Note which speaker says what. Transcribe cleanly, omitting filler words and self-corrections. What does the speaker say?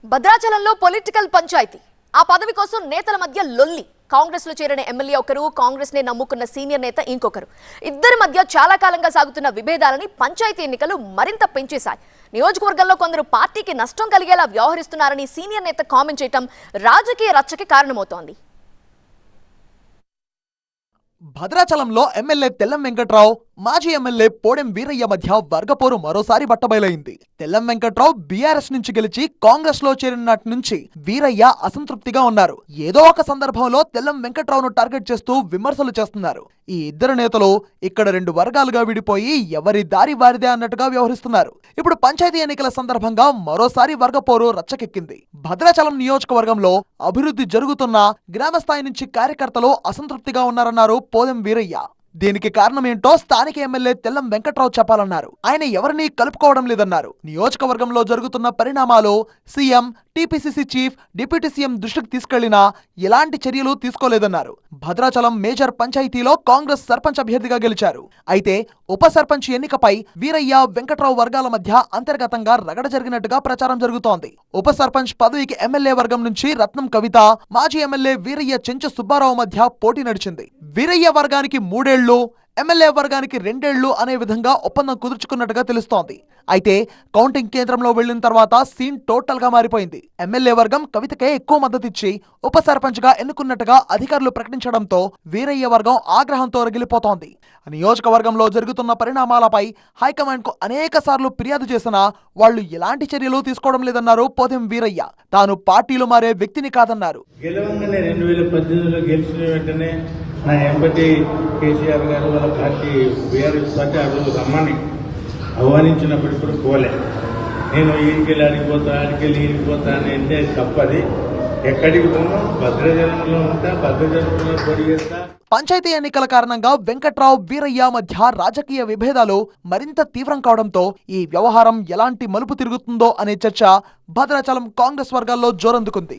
Speaker 1: భద్రాచలంలో పొలిటికల్ పంచాయతీ. ఆ పదవి కోసం నేతల మధ్య లొల్లి. కాంగ్రెస్ లో చేరిన ఎమ్మెల్యే ఒకరు, కాంగ్రెస్ నే నమ్ముకున్న సీనియర్ నేత ఇంకొకరు. ఇద్దరి మధ్య చాలా కాలంగా సాగుతున్న విభేదాలని పంచాయతీ ఎన్నికలు మరింత పెంచేశాయి. నియోజకవర్గంలో కొందరు పార్టీకి నష్టం కలిగేలా వ్యవహరిస్తున్నారని సీనియర్ నేత కామెంట్ చేయటం రాజకీయ రచ్చకి కారణమవుతోంది.
Speaker 2: భద్రాచలంలో ఎమ్మెల్యే తెల్లం వెంకట్రావు, మాజీ ఎమ్మెల్యే పోడెం వీరయ్య మధ్య వర్గపోరు మరోసారి బట్టబయలైంది. తెల్లం వెంకట్రావు బీఆర్ఎస్ నుంచి గెలిచి కాంగ్రెస్ లో చేరినటి నుంచి వీరయ్య అసంతృప్తిగా ఉన్నారు. ఏదో ఒక సందర్భంలో తెల్లం వెంకట్రావును టార్గెట్ చేస్తూ విమర్శలు చేస్తున్నారు. ఈ ఇద్దరు నేతలు ఇక్కడ రెండు వర్గాలుగా విడిపోయి ఎవరి దారి వారిదే అన్నట్టుగా వ్యవహరిస్తున్నారు. ఇప్పుడు పంచాయతీ ఎన్నికల సందర్భంగా మరోసారి వర్గపోరు రచ్చకెక్కింది. భద్రాచలం నియోజకవర్గంలో అభివృద్ధి జరుగుతున్నా గ్రామ స్థాయి నుంచి కార్యకర్తలు అసంతృప్తిగా ఉన్నారన్నారు పోదెం వీరయ్య. దీనికి కారణమేంటో స్థానిక ఎమ్మెల్యే తెల్లం వెంకట్రావు చెప్పాలన్నారు. ఆయన ఎవరిని కలుపుకోవడం లేదన్నారు. నియోజకవర్గంలో జరుగుతున్న పరిణామాలు CM, TPCC chief, deputy CM దృష్టికి తీసుకెళ్లినా ఎలాంటి చర్యలు తీసుకోలేదన్నారు. భద్రాచలం మేజర్ పంచాయతీలో కాంగ్రెస్ సర్పంచ్ అభ్యర్థిగా గెలిచారు. అయితే ఉప సర్పంచ్ ఎన్నికపై వీరయ్య, వెంకట్రావు వర్గాల మధ్య అంతర్గతంగా రగడ జరిగినట్టుగా ప్రచారం జరుగుతోంది. ఉప సర్పంచ్ పదవికి ఎమ్మెల్యే వర్గం నుంచి రత్నం కవిత, మాజీ ఎమ్మెల్యే వీరయ్య చెంచు సుబ్బారావు మధ్య పోటీ నడిచింది. వీరయ్య వర్గానికి 3 ఏళ్లు, ఎమ్మెల్యే వర్గానికి 2 ఏళ్లు అనే విధంగా ఒప్పందం కుదుర్చుకున్నట్టుగా తెలుస్తోంది. అయితే కౌంటింగ్ కేంద్రంలో వెళ్లిన తర్వాత సీన్ టోటల్ గా మారిపోయింది. ఎమ్మెల్యే వర్గం కవితకే ఎక్కువ మద్దతిచ్చి ఉప సర్పంచ్ గా ఎన్నుకున్నట్టుగా అధికారులు ప్రకటించడంతో వీరయ్య వర్గం ఆగ్రహంతో రగిలిపోతోంది. నియోజకవర్గంలో జరుగుతున్న పరిణామాలపై హైకమాండ్ కు అనేక సార్లు ఫిర్యాదు చేసినా వాళ్లు ఎలాంటి చర్యలు తీసుకోవడం లేదన్నారు పోదెం వీరయ్య. తాను పార్టీలు మారే వ్యక్తిని కాదన్నారు.
Speaker 3: నా ఎంపటి కేసీఆర్ గారు వాళ్ళ పార్టీ బీఆర్ఎస్ పార్టీ అడుగు రమ్మని ఆహ్వానించినప్పుడు ఇప్పుడు పోలే. నేను ఈడికెళ్ళి ఈడిపోతా అని అంటే తప్పది. ఎక్కడికి పోను, భద్రాచలంలో ఉంటా, భద్రాచలంలో పోటీ చేస్తా.
Speaker 2: పంచాయతీ ఎన్నికల కారణంగా వెంకట్రావు, వీరయ్య మధ్య రాజకీయ విభేదాలు మరింత తీవ్రం కావడంతో ఈ వ్యవహారం ఎలాంటి మలుపు తిరుగుతుందో అనే చర్చ భద్రాచలం కాంగ్రెస్ వర్గాల్లో జోరందుకుంది.